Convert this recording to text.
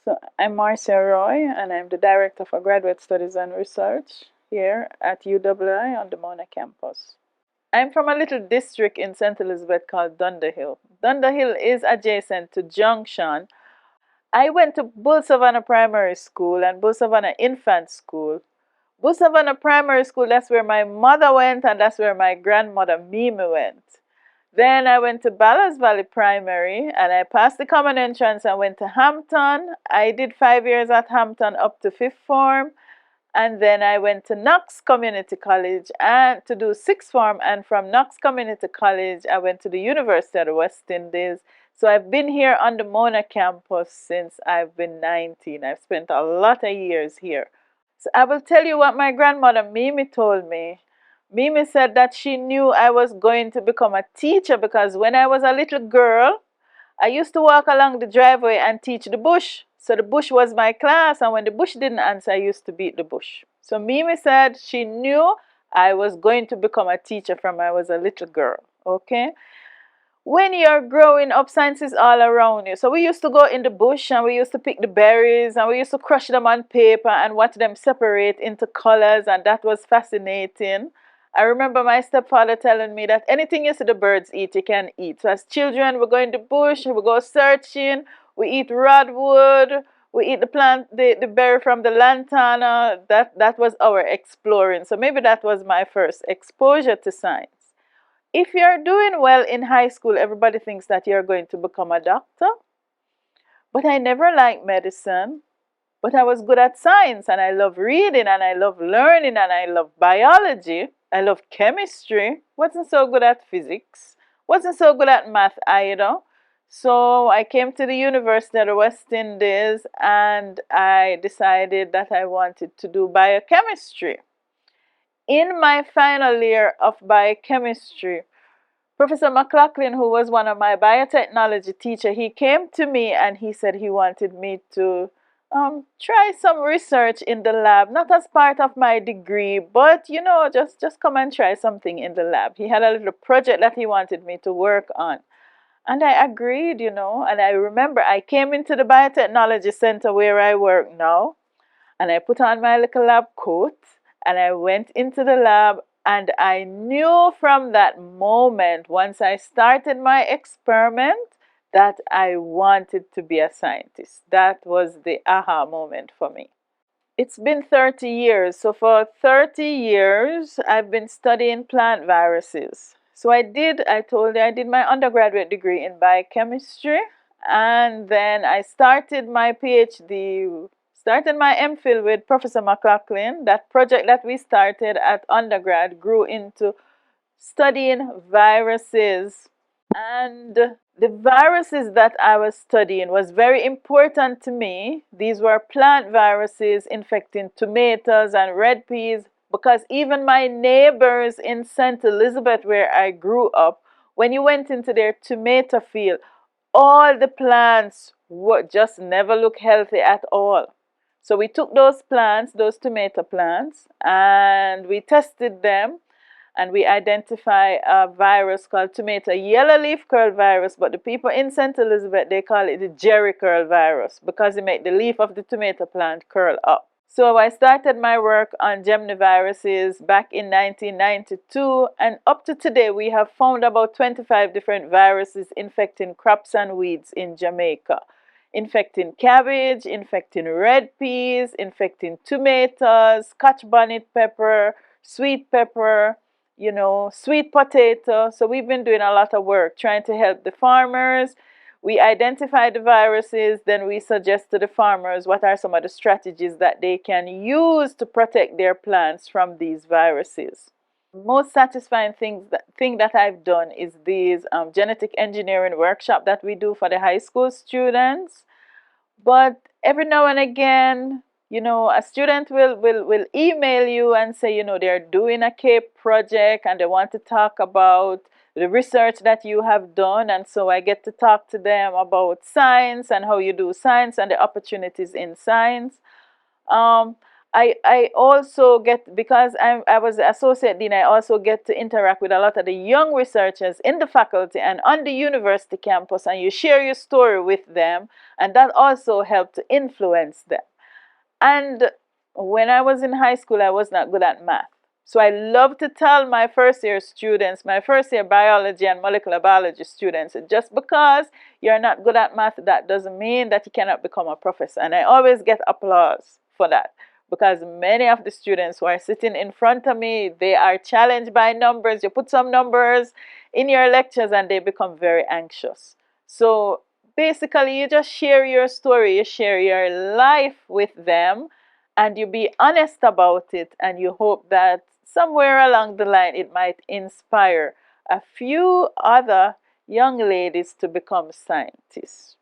So I'm Marcia Roye, and I'm the Director for Graduate Studies and Research here at UWI on the Mona campus. I'm from a little district in St. Elizabeth called Dunderhill. Dunderhill is adjacent to Junction. I went to Bull Savannah Primary School and Bull Savannah Infant School. Bull Savannah Primary School, that's where my mother went, and that's where my grandmother Mimi went. Then I went to Ballas Valley Primary and I passed the common entrance and went to Hampton. I did 5 years at Hampton up to fifth form. And then I went to Knox Community College and to do sixth form. And from Knox Community College, I went to the University of the West Indies. So I've been here on the Mona campus since I've been 19. I've spent a lot of years here. So I will tell you what my grandmother Mimi told me. Mimi said that she knew I was going to become a teacher because when I was a little girl, I used to walk along the driveway and teach the bush. So the bush was my class, and when the bush didn't answer, I used to beat the bush. So Mimi said she knew I was going to become a teacher from I was a little girl. Okay? When you're growing up, science is all around you. So we used to go in the bush and we used to pick the berries and we used to crush them on paper and watch them separate into colors, and that was fascinating. I remember my stepfather telling me that anything you see the birds eat, you can eat. So as children, we go in the bush, we go searching, we eat rodwood, we eat the plant, the berry from the lantana. That was our exploring. So maybe that was my first exposure to science. If you're doing well in high school, everybody thinks that you're going to become a doctor. But I never liked medicine. But I was good at science, and I love reading, and I love learning, and I love biology. I love chemistry. Wasn't so good at physics. Wasn't so good at math either. So I came to the University of the West Indies and I decided that I wanted to do biochemistry. In my final year of biochemistry, Professor McLaughlin, who was one of my biotechnology teacher, he came to me and he said he wanted me to try some research in the lab, not as part of my degree, but just come and try something in the lab. He had a little project that he wanted me to work on. And I agreed, and I remember I came into the biotechnology center where I work now, and I put on my little lab coat, and I went into the lab, and I knew from that moment, once I started my experiment, that I wanted to be a scientist. That was the aha moment for me. It's been 30 years. So for 30 years, I've been studying plant viruses. So I told you I did my undergraduate degree in biochemistry, and then I started my PhD, started my MPhil with Professor McLaughlin. That project that we started at undergrad grew into studying viruses. And the viruses that I was studying was very important to me. These were plant viruses infecting tomatoes and red peas, because even my neighbors in St. Elizabeth, where I grew up, when you went into their tomato field, all the plants just never look healthy at all. So we took those plants, those tomato plants, and we tested them, and we identify a virus called tomato yellow leaf curl virus, but the people in St. Elizabeth, they call it the Jerry curl virus because it makes the leaf of the tomato plant curl up. So I started my work on gemniviruses back in 1992, and up to today we have found about 25 different viruses infecting crops and weeds in Jamaica. Infecting cabbage, infecting red peas, infecting tomatoes, Scotch bonnet pepper, sweet pepper, sweet potato. So we've been doing a lot of work trying to help the farmers. We identify the viruses, then we suggest to the farmers what are some of the strategies that they can use to protect their plants from these viruses. Most satisfying thing that I've done is these genetic engineering workshop that we do for the high school students. But every now and again, a student will email you and say, they're doing a CAPE project and they want to talk about the research that you have done. And so I get to talk to them about science and how you do science and the opportunities in science. I also get, because I was the associate dean, I also get to interact with a lot of the young researchers in the faculty and on the university campus, and you share your story with them, and that also helped to influence them. And when I was in high school, I was not good at math. So I love to tell my first year students, my first year biology and molecular biology students, just because you're not good at math, that doesn't mean that you cannot become a professor. And I always get applause for that, because many of the students who are sitting in front of me, they are challenged by numbers. You put some numbers in your lectures and they become very anxious. So basically, you just share your story, you share your life with them, and you be honest about it, and you hope that somewhere along the line it might inspire a few other young ladies to become scientists.